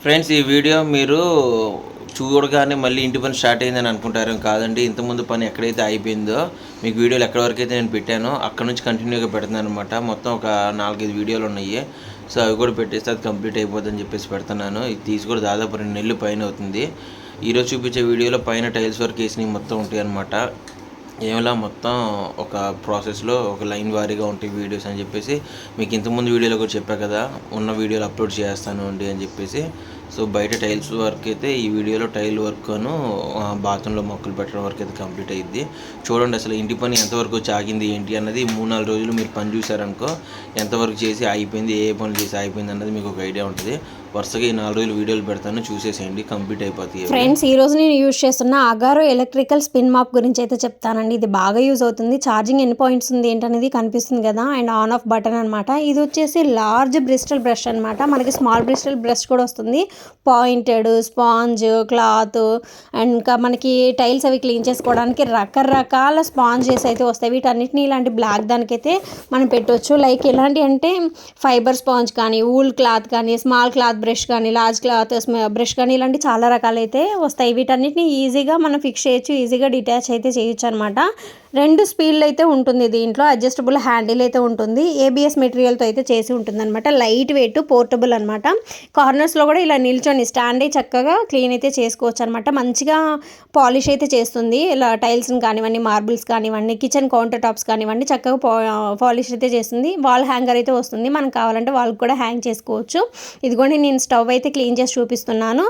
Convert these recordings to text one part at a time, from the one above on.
Friends, ఈ video మీరు చూడగానే మళ్ళీ ఇంటి పని స్టార్ట్ అయిందని అనుకుంటారు. కాదండి, ఇంతకుముందు పని ఎక్కడైతే అయిపోయిందో మీకు వీడియోలు ఎక్కడి వరకు అయితే నేను పెట్టానో అక్కడ నుంచి కంటిన్యూగా పెడుతున్నాను అనమాట. మొత్తం ఒక 4-5 వీడియోలు ఉన్నాయి. సో అవి కూడా పెట్టేస్తే అది కంప్లీట్ అయిపోతుందని చెప్పేసి పెడుతున్నాను. ఇది తీసి కూడా దాదాపు 2 నెలలు పైన అవుతుంది. ఈరోజు చూపించే వీడియోలో పైన టైల్స్ వర్క్ వేసినవి మొత్తం ఉంటాయి అనమాట. ఏమిలా మొత్తం ఒక ప్రాసెస్లో ఒక లైన్ వారీగా ఉంటాయి వీడియోస్ అని చెప్పేసి మీకు ఇంతకుముందు వీడియోలో కూడా చెప్పా కదా, ఉన్న వీడియోలు అప్లోడ్ చేస్తాను అండి అని చెప్పేసి. సో బయట టైల్స్ వర్క్ అయితే ఈ వీడియోలో టైల్ వర్క్ను బాత్రూంలో మొక్కలు పెట్టడం వరకు అయితే కంప్లీట్ అయ్యిద్ది. చూడండి అసలు ఇంటి పని ఎంతవరకు చాగింది ఏంటి అన్నది 3-4 రోజులు మీరు పని చూసారనుకో ఎంతవరకు చేసి అయిపోయింది, ఏ పనులు చేసి అయిపోయింది అన్నది మీకు ఒక ఐడియా ఉంటుంది. వరుసగా ఈ 4 రోజులు వీడియోలు పెడతాను, చూసేసేయండి, కంప్లీట్ అయిపోతాయి. ఫ్రెండ్స్, ఈ రోజు నేను యూజ్ చేస్తున్న అగారో ఎలక్ట్రికల్ స్పిన్ మాప్ గురించి అయితే చెప్తానండి. ఇది బాగా యూజ్ అవుతుంది. ఛార్జింగ్ ఎన్ని పాయింట్స్ ఉంది ఏంటనేది కనిపిస్తుంది కదా, అండ్ ఆన్ ఆఫ్ బటన్ అనమాట. ఇది వచ్చేసి లార్జ్ బ్రిస్టల్ బ్రష్ అనమాట. మనకి స్మాల్ బ్రిస్టల్ బ్రష్ కూడా వస్తుంది. పాయింటెడ్, స్పాంజ్, క్లాత్, అండ్ ఇంకా మనకి టైల్స్ అవి క్లీన్ చేసుకోవడానికి రకరకాల స్పాంజెస్ అయితే వస్తాయి. వీటన్నిటిని ఇలాంటి బ్లాక్ దానికైతే మనం పెట్టవచ్చు. లైక్ ఎలాంటి అంటే ఫైబర్ స్పాంజ్ కానీ, వూల్ క్లాత్ కానీ, స్మాల్ క్లాత్ బ్రష్ కానీ, లార్జ్ క్లాత్ బ్రష్ కానీ, ఇలాంటి చాలా రకాలు అయితే వస్తాయి. వీటన్నిటిని ఈజీగా మనం ఫిక్స్ చేయొచ్చు, ఈజీగా డిటాచ్ అయితే చేయొచ్చు అనమాట. 2 స్పీడ్లు అయితే ఉంటుంది దీంట్లో. అడ్జస్టబుల్ హ్యాండిల్ అయితే ఉంటుంది. ఏబిఎస్ మెటీరియల్తో అయితే చేసి ఉంటుంది అనమాట. లైట్ వెయిట్, పోర్టబుల్ అనమాట. కార్నర్స్లో కూడా ఇలా నిల్చొని స్టాండ్ అయి చక్కగా క్లీన్ అయితే చేసుకోవచ్చు అనమాట. మంచిగా పాలిష్ అయితే చేస్తుంది. ఇలా టైల్స్ని కానివ్వండి, మార్బుల్స్ కానివ్వండి, కిచెన్ కౌంటర్ టాప్స్ కానివ్వండి, చక్కగా పాలిష్ అయితే చేస్తుంది. వాల్ హ్యాంగర్ అయితే వస్తుంది. మనకు కావాలంటే వాళ్ళకి కూడా హ్యాంగ్ చేసుకోవచ్చు. ఇదిగోండి, నేను స్టవ్ అయితే క్లీన్ చేసి చూపిస్తున్నాను.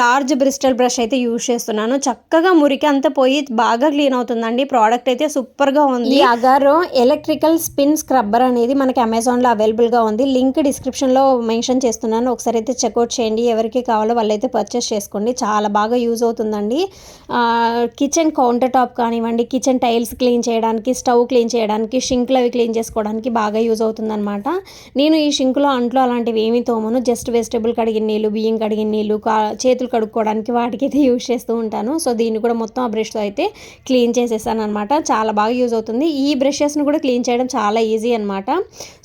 లార్జ్ బ్రిస్టల్ బ్రష్ అయితే యూజ్ చేస్తున్నాను. చక్కగా మురికి అంతా పోయి బాగా క్లీన్ అవుతుందండి. ప్రోడక్ట్ అయితే సూపర్గా ఉంది. ఈ అగారో ఎలక్ట్రికల్ స్పిన్ స్క్రబ్బర్ అనేది మనకి అమెజాన్లో అవైలబుల్గా ఉంది. లింక్ డిస్క్రిప్షన్లో మెన్షన్ చేస్తున్నాను. ఒకసారి అయితే చెక్అవుట్ చేయండి. ఎవరికి కావాలో వాళ్ళైతే పర్చేస్ చేసుకోండి. చాలా బాగా యూజ్ అవుతుందండి. కిచెన్ కౌంటర్ టాప్ కానివ్వండి, కిచెన్ టైల్స్ క్లీన్ చేయడానికి, స్టవ్ క్లీన్ చేయడానికి, షింక్లు అవి క్లీన్ చేసుకోవడానికి బాగా యూజ్ అవుతుందన్నమాట. నేను ఈ షింకులో అంట్లో అలాంటివి ఏమీ తోమను. జస్ట్ వెజిటబుల్ కడిగిన నీళ్ళు, బియ్యం కడిగిన నీళ్ళు, చేతులు కడుక్కోవడానికి వాటికైతే యూజ్ చేస్తూ ఉంటాను. సో దీన్ని కూడా మొత్తం ఆ బ్రష్తో అయితే క్లీన్ చేసేసాను అనమాట. చాలా బాగా యూజ్ అవుతుంది. ఈ బ్రషెస్ని కూడా క్లీన్ చేయడం చాలా ఈజీ అనమాట.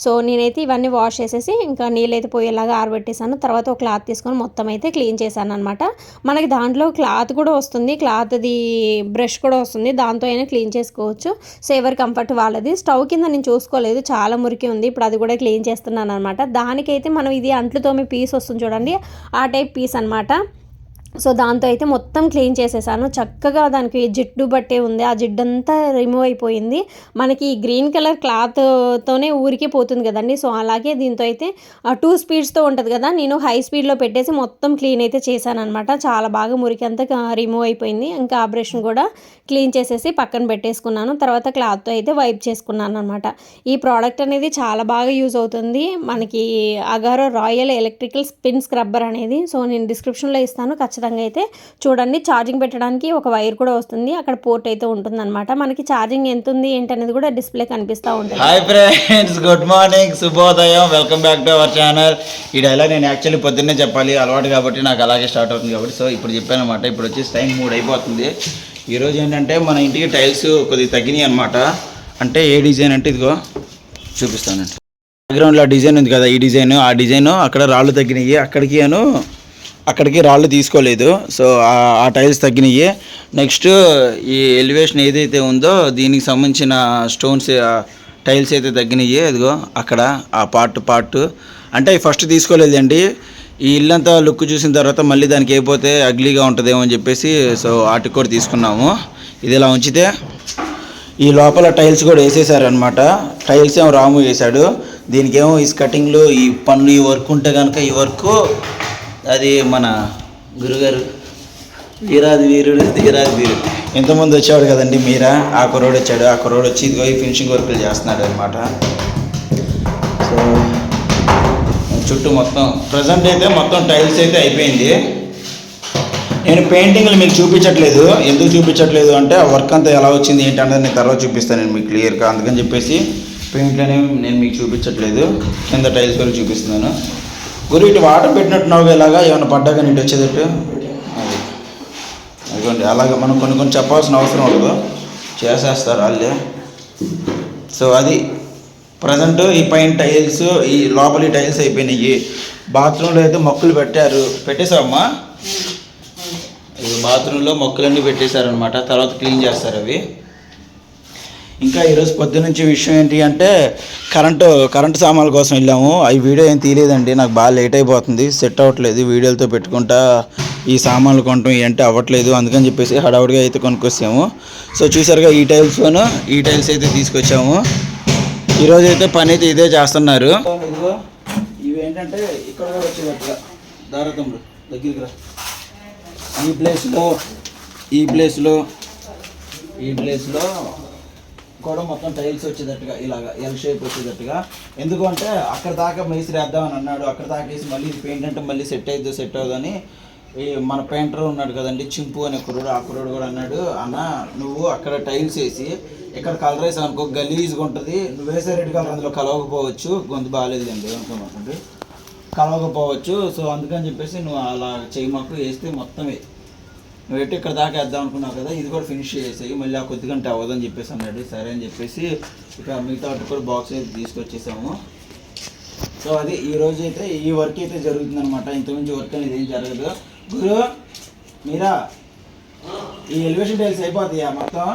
సో నేనైతే ఇవన్నీ వాష్ చేసేసి ఇంకా నీళ్ళైతే పోయేలాగా ఆరబెట్టేసాను. తర్వాత ఒక క్లాత్ తీసుకొని మొత్తం అయితే క్లీన్ చేశాను అనమాట. మనకి దాంట్లో క్లాత్ కూడా వస్తుంది, క్లాత్ది బ్రష్ కూడా వస్తుంది. దాంతో అయినా క్లీన్ చేసుకోవచ్చు. సో ఎవరి కంఫర్ట్ వాళ్ళది. స్టవ్ కింద నేను చూసుకోలేదు, చాలా మురికి ఉంది. ఇప్పుడు అది కూడా క్లీన్ చేస్తున్నాను అనమాట. దానికైతే మనం ఇది అంట్లు తోమే పీస్ వస్తుంది చూడండి, ఆ టైప్ పీస్ అనమాట. సో దాంతో అయితే మొత్తం క్లీన్ చేసేసాను. చక్కగా దానికి జిడ్డు బట్టే ఉంది, ఆ జిడ్డు అంతా రిమూవ్ అయిపోయింది. మనకి గ్రీన్ కలర్ క్లాత్తోనే ఊరికే పోతుంది కదండి. సో అలాగే దీంతో అయితే 2 స్పీడ్స్తో ఉంటుంది కదా, నేను హై స్పీడ్లో పెట్టేసి మొత్తం క్లీన్ అయితే చేశాను అనమాట. చాలా బాగా మురికి అంతా రిమూవ్ అయిపోయింది. ఇంకా ఆ బ్రష్ను కూడా క్లీన్ చేసేసి పక్కన పెట్టేసుకున్నాను. తర్వాత క్లాత్తో అయితే వైప్ చేసుకున్నాను అనమాట. ఈ ప్రోడక్ట్ అనేది చాలా బాగా యూజ్ అవుతుంది మనకి, Agaro royal electrical spin scrubber అనేది. సో నేను డిస్క్రిప్షన్లో ఇస్తాను, ఖచ్చితంగా అయితే చూడండి. ఛార్జింగ్ పెట్టడానికి ఒక వైర్ కూడా వస్తుంది, అక్కడ పోర్ట్ అయితే ఉంటుంది అనమాట. మనకి ఛార్జింగ్ ఎంత ఉంది ఏంటనేది కూడా డిస్ప్లే కనిపిస్తూ ఉంటుంది. హాయ్ ఫ్రెండ్స్, గుడ్ మార్నింగ్, శుభోదయం, welcome back to our channel. ఈ డైలాగ్ నేను యాక్చువల్లీ పొద్దున్నే చెప్పాలి, అలవాటు కాబట్టి నాకు అలాగే స్టార్ట్ అవుతుంది కాబట్టి. సో ఇప్పుడు చెప్పాను అనమాట. ఇప్పుడు వచ్చేసి టైం 3 అయిపోతుంది. ఈరోజు ఏంటంటే మన ఇంటికి టైల్స్ కొద్దిగా తగ్గినాయి అనమాట. అంటే ఏ డిజైన్ అంటే ఇదిగో చూపిస్తానండి. బ్యాక్గ్రౌండ్లో డిజైన్ ఉంది కదా, ఈ డిజైన్, ఆ డిజైన్ అక్కడ రాళ్ళు తగ్గినాయి, అక్కడికి రాళ్ళు తీసుకోలేదు. సో ఆ టైల్స్ తగ్గినాయి. నెక్స్ట్ ఈ ఎలివేషన్ ఏదైతే ఉందో దీనికి సంబంధించిన స్టోన్స్ టైల్స్ అయితే తగ్గినాయి. అదిగో అక్కడ ఆ పార్ట్ అంటే ఫస్ట్ తీసుకోలేదండి. ఈ ఇల్లంతా లుక్ చూసిన తర్వాత మళ్ళీ దానికి అయిపోతే అగ్లీగా ఉంటుందేమో అని చెప్పేసి సో వాటికి కూడా తీసుకున్నాము. ఇది ఇలా ఉంచితే ఈ లోపల టైల్స్ కూడా వేసేసారనమాట. టైల్స్ ఏమో రాము వేసాడు. దీనికేమో ఈ కటింగ్లు, ఈ పనులు, ఈ వర్క్ ఉంటే కనుక ఈ వర్క్ అది మన గురుగారు వీరాది వీరుడు ఎంతమంది వచ్చేవాడు కదండి, మీరా. ఆ కుర్రోడు వచ్చాడు. ఆ కుర్రోడు వచ్చి ఇదిగో ఈ ఫినిషింగ్ వర్క్లు చేస్తున్నాడు అనమాట. సో చుట్టూ మొత్తం ప్రజెంట్ అయితే మొత్తం టైల్స్ అయితే అయిపోయింది. నేను పెయింటింగ్లు మీకు చూపించట్లేదు. ఎందుకు చూపించట్లేదు అంటే ఆ వర్క్ అంతా ఎలా వచ్చింది ఏంటి అన్నది నేను తర్వాత చూపిస్తాను నేను మీకు క్లియర్గా. అందుకని చెప్పేసి పెయింట్లు అనేవి నేను మీకు చూపించట్లేదు, కింద టైల్స్ వరకు చూపిస్తున్నాను. గురు ఇటు వాటర్ పెట్టినట్టున్నావు, ఇలాగా ఏమైనా పడ్డాక నీటి వచ్చేటట్టు. అదిగోండి, అలాగే మనం కొన్ని చెప్పాల్సిన అవసరం ఉండదు, చేసేస్తారు వాళ్ళే. సో అది ప్రజెంట్ ఈ పైన టైల్స్ ఈ లోపలి టైల్స్ అయిపోయినాయి. బాత్రూంలో అయితే మొక్కలు పెట్టేశావమ్మా. ఇది బాత్రూంలో మొక్కలన్నీ పెట్టేశారనమాట. తర్వాత క్లీన్ చేస్తారు అవి. ఇంకా ఈరోజు పొద్దునుంచి విషయం ఏంటి అంటే కరెంటు సామాన్ల కోసం వెళ్ళాము. ఈ వీడియో ఏం తీయలేదండి, నాకు బాగా లేట్ అయిపోతుంది, సెట్ అవ్వట్లేదు. వీడియోలతో పెట్టుకుంటా ఈ సామాన్లు కొనటం ఏంటి అవ్వట్లేదు. అందుకని చెప్పేసి హడావుడిగా అయితే కొనుక్కొచ్చాము. సో చూసారుగా ఈ టైల్స్ అయితే తీసుకొచ్చాము. ఈరోజు అయితే పని అయితే ఇదే చేస్తున్నారు. ఇవి ఏంటంటే ఇక్కడ కూడా వచ్చేటట్టుగా దారతమ్ముడు దగ్గరికి రా. ఈ ప్లేస్లో కూడా మొత్తం టైల్స్ వచ్చేటట్టుగా ఇలాగా ఎల్ షేప్ వచ్చేటట్టుగా. ఎందుకంటే అక్కడ దాకా మేస్త్రి వేద్దామని అన్నాడు. అక్కడ దాకా వేసి మళ్ళీ ఇది పెయింట్ అంటే మళ్ళీ సెట్ అవుతుందని ఈ మన పెయింటర్ ఉన్నాడు కదండి చింపు అనే కుర్రోడు, ఆ కుర్రోడు కూడా అన్నాడు, అన్న నువ్వు అక్కడ టైల్స్ వేసి ఇక్కడ కలర్ వేసావు అనుకో గలీజ్గా ఉంటుంది, నువ్వు వేసే రెడ్ కలర్ అందులో కలవకపోవచ్చు, గొంతు బాగాలేదు అండి అనుకోమాకండి, కలవకపోవచ్చు. సో అందుకని చెప్పేసి నువ్వు అలా చేయి మాకు వేస్తే మొత్తమే నువ్వు ఎట్టి ఇక్కడ దాకా వేద్దాం అనుకున్నావు కదా, ఇది కూడా ఫినిష్ చేసేయి, మళ్ళీ ఆ కొద్ది గంట అవ్వదని చెప్పేసి అన్నాడు. సరే అని చెప్పేసి ఇక మిగతా కూడా బాక్స్ అయితే తీసుకొచ్చేసాము. సో అది ఈరోజు అయితే ఈ వర్క్ అయితే జరుగుతుంది అనమాట. ఇంతకుమించి వర్క్ అనేది ఏం జరగదు. గురు మీరా ఈ ఎలివేషన్ టైల్స్ అయిపోతాయా మొత్తం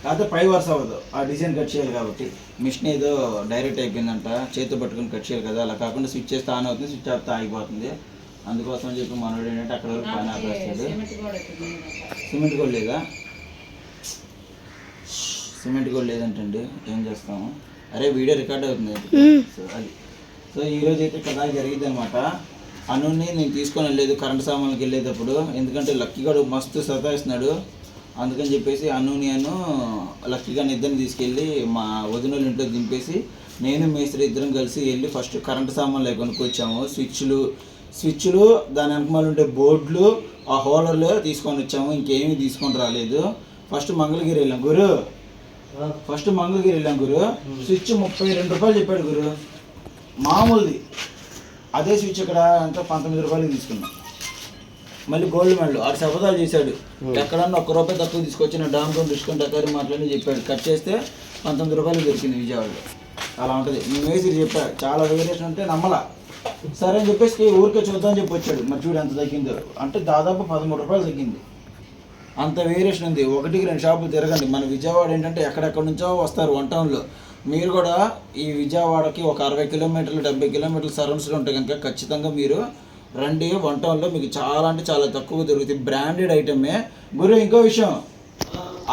కాకపోతే పై వరుస అవ్వదు, ఆ డిజైన్ కట్ చేయాలి కాబట్టి. మిషన్ ఏదో డైరెక్ట్ అయిపోయిందంట, చేతితో పట్టుకుని కట్ చేయాలి కదా, అలా కాకుండా స్విచ్ చేస్తే ఆన్ అవుతుంది, స్విచ్ ఆఫ్తే ఆగిపోతుంది. అందుకోసం అని చెప్పి మనోడు ఏంటంటే అక్కడ వరకు పని ఆపేస్తాడు. సిమెంట్ కూడా లేదంటండి, ఏం చేస్తాము. అరే వీడియో రికార్డ్ అవుతుంది. సో ఈరోజు అయితే కదా జరిగింది అనమాట. అనుని నేను తీసుకొని వెళ్ళలేదు కరెంట్ సామాన్కి వెళ్ళేటప్పుడు, ఎందుకంటే లక్కీ గడు మస్తు సతాయిస్తున్నాడు. అందుకని చెప్పేసి లక్కీ గారిని ఇద్దరిని తీసుకెళ్ళి మా వదిన వాళ్ళ ఇంట్లో దింపేసి నేను మేస్త్రి ఇద్దరం కలిసి వెళ్ళి ఫస్ట్ కరెంట్ సామాన్లు కొనుక్కొచ్చాము. స్విచ్లు దాని వెనకమాల ఉండే బోర్డులు, ఆ హోలర్లు తీసుకొని వచ్చాము. ఇంకేమీ తీసుకొని రాలేదు. ఫస్ట్ మంగళగిరి వెళ్ళాం గురు. స్విచ్ 32 రూపాయలు చెప్పాడు గురు, మామూలుది. అదే స్విచ్ ఇక్కడ ఎంత 19 రూపాయలకి తీసుకున్నాం. మళ్ళీ గోల్డ్ మెడల్ 6 శపథాలు చేశాడు. ఎక్కడన్నా ₹1 తక్కువ తీసుకొచ్చిన డామ్తో డిస్కౌంట్ అక్కడ మాట్లాడి చెప్పాడు. కట్ చేస్తే 19 రూపాయలు దొరికింది విజయవాడలో. అలా ఉంటుంది. మేము వేసి చెప్పాడు చాలా వేరియేషన్ ఉంటే నమ్మలా. సరే అని చెప్పేసి ఊరికే చూద్దామని చెప్పి వచ్చాడు. మరి చూడు ఎంత తగ్గిందో, అంటే దాదాపు 13 రూపాయలు తగ్గింది. అంత వేరియేషన్ ఉంది. 1-2 షాపులు తిరగండి. మన విజయవాడ ఏంటంటే ఎక్కడెక్కడి నుంచో వస్తారు వన్ టౌన్లో. మీరు కూడా ఈ విజయవాడకి ఒక 60 కిలోమీటర్లు 70 కిలోమీటర్ల సరౌండ్స్లో ఉంటే కనుక ఖచ్చితంగా మీరు రండి. వన్ టౌన్లో మీకు చాలా అంటే చాలా తక్కువ దొరుకుతాయి, బ్రాండెడ్ ఐటమే. గురు ఇంకో విషయం,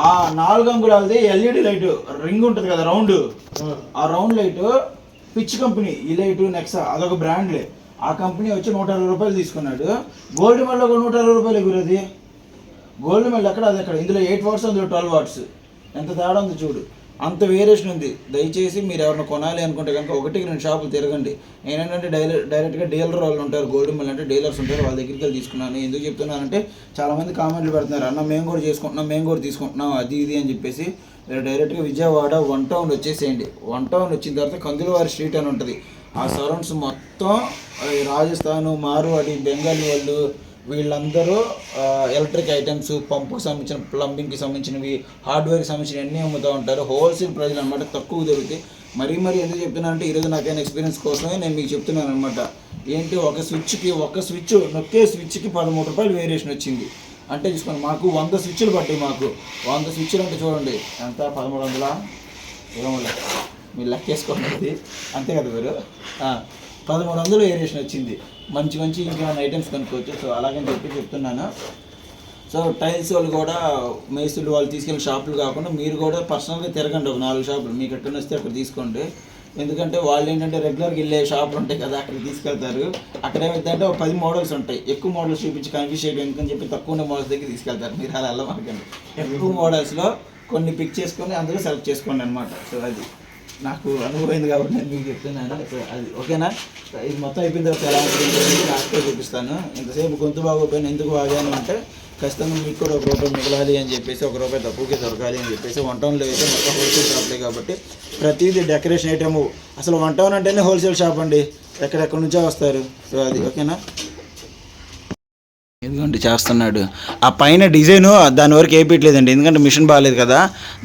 ఆ 4 అంగుళాలది ఎల్ఈడి లైట్ రింగ్ ఉంటుంది కదా రౌండ్, ఆ రౌండ్ లైట్ పిచ్ కంపెనీ, ఈ లైట్ నెక్సా అదొక బ్రాండ్లే. ఆ కంపెనీ వచ్చి 120 రూపాయలు తీసుకున్నాడు. గోల్డ్ మెడల్ ఒక 120 రూపాయలు గురది. గోల్డ్ మెడల్ ఎక్కడ అది ఎక్కడ, ఇందులో 8 వాట్స్ అందులో 12 వాట్స్, ఎంత తేడా ఉంది చూడు. అంత వేరియేషన్ ఉంది. దయచేసి మీరు ఎవరైనా కొనాలి అనుకుంటే కనుక 1-2 షాపులు తిరగండి. నేనేంటంటే డైరెక్ట్గా డీలర్ వాళ్ళు ఉంటారు, గోల్డ్ మెడల్ అంటే డీలర్స్ ఉంటారు, వాళ్ళ దగ్గరికి వెళ్ళి తీసుకున్నాను. ఎందుకు చెప్తున్నానంటే చాలామంది కామెంట్లు పెడుతున్నారు, అన్న మేము కూడా చేసుకుంటున్నాం, మేము కూడా తీసుకుంటున్నాం అది ఇది అని చెప్పేసి. మీరు డైరెక్ట్గా విజయవాడ వన్ టౌన్ వచ్చేసేయండి. వన్ టౌన్ వచ్చిన తర్వాత కందులవారి స్ట్రీట్ అని ఉంటుంది. ఆ సరౌండ్స్ మొత్తం రాజస్థాను, మార్వాడి, బెంగాలీ వాళ్ళు వీళ్ళందరూ ఎలక్ట్రిక్ ఐటమ్స్, పంపుకి సంబంధించిన, ప్లంబింగ్కి సంబంధించినవి, హార్డ్వేర్కి సంబంధించిన అన్నీ అమ్ముతూ ఉంటారు. హోల్సేల్ ప్రైజ్లు అనమాట, తక్కువ దొరుకుతాయి. మరీ ఎందుకు చెప్తున్నానంటే ఈరోజు నాకైనా ఎక్స్పీరియన్స్ కోసమే నేను మీకు చెప్తున్నాను అనమాట. ఏంటి ఒక స్విచ్ నొక్కే స్విచ్కి 13 రూపాయలు వేరియేషన్ వచ్చింది. అంటే చూసుకోండి, మాకు 100 స్విచ్లు పట్టాయి. మాకు 100 స్విచ్లు అంటే చూడండి ఎంత, 1300 ఏమో మీరు లెక్కేసుకోండి, అంతే కదా మీరు. 1300 వేరియేషన్ వచ్చింది. మంచి ఇంకా ఐటమ్స్ కనుక్కోవచ్చు. సో అలాగని చెప్తున్నాను. సో టైల్స్ వాళ్ళు కూడా మేస్త్రులు వాళ్ళు తీసుకెళ్ళిన షాపులు కాకుండా మీరు కూడా పర్సనల్గా తిరగండి. ఒక 4 షాపులు మీకు ఎక్కడ వస్తే అక్కడ తీసుకోండి. ఎందుకంటే వాళ్ళు ఏంటంటే రెగ్యులర్గా వెళ్ళే షాపులు ఉంటాయి కదా, అక్కడికి తీసుకెళ్తారు. అక్కడ ఏమైందంటే ఒక 10 మోడల్స్ ఉంటాయి. ఎక్కువ మోడల్స్ చూపించి కన్ఫ్యూజ్ చేయడం ఎందుకని చెప్పి తక్కువ ఉన్న మోడల్స్ దగ్గర తీసుకెళ్తారు. మీరు అలా వెళ్ళమాకండి. ఎక్కువ మోడల్స్లో కొన్ని పిక్ చేసుకొని అందులో సెలెక్ట్ చేసుకోండి అనమాట. సో అది నాకు అనుభవమైంది కాబట్టి నేను మీకు చెప్తున్నాను. సో అది ఓకేనా. ఇది మొత్తం అయిపోయిన తర్వాత ఎలా ఉంటుంది లాస్ట్లో చూపిస్తాను. ఇంతసేపు గొంతు బాగోపోయినా ఎందుకు బాగానే ఉంటే ఖచ్చితంగా మీకు కూడా ₹1 మిగలాలి అని చెప్పేసి, ₹1 తక్కువకి దొరకాలి అని చెప్పేసి. వన్ టౌన్లో అయితే మొత్తం హోల్సేల్ షాప్లే కాబట్టి ప్రతిదీ డెకరేషన్ ఐటమ్. అసలు వన్ టౌన్ అంటేనే హోల్సేల్ షాప్ అండి, ఎక్కడెక్కడి నుంచో వస్తారు. సో అది ఓకేనా. ఇదిగోండి చేస్తున్నాడు. ఆ పైన డిజైను దాని వరకు వేయట్లేదండి, ఎందుకంటే మిషన్ బాగాలేదు కదా.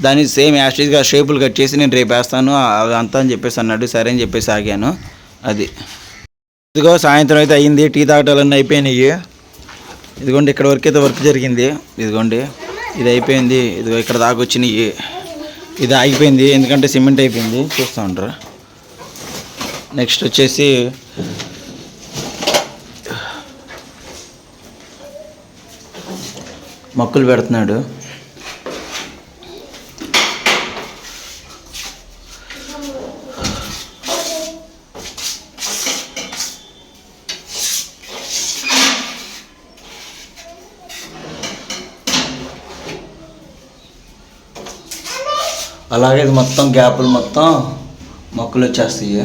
దాన్ని సేమ్ యాస్టీజ్గా షేపులు కట్ చేసి నేను రేపు వేస్తాను అంతా అని చెప్పేసి అన్నాడు. సరే అని చెప్పేసి ఆగాను. అది ఇదిగో సాయంత్రం అయితే అయ్యింది, టీ తాగటాలన్నీ అయిపోయినాయి. ఇదిగోండి ఇక్కడ వరకు అయితే వర్క్ జరిగింది. ఇదిగోండి ఇది అయిపోయింది. ఇదిగో ఇక్కడ దాకా వచ్చినాయి. ఇది ఆగిపోయింది ఎందుకంటే సిమెంట్ అయిపోయింది, చూస్తూ ఉంటారు. నెక్స్ట్ వచ్చేసి మొక్కలు పెడుతున్నాడు. అలాగే ఇది మొత్తం గ్యాపులు మొత్తం మొక్కలు వచ్చేస్తాయి.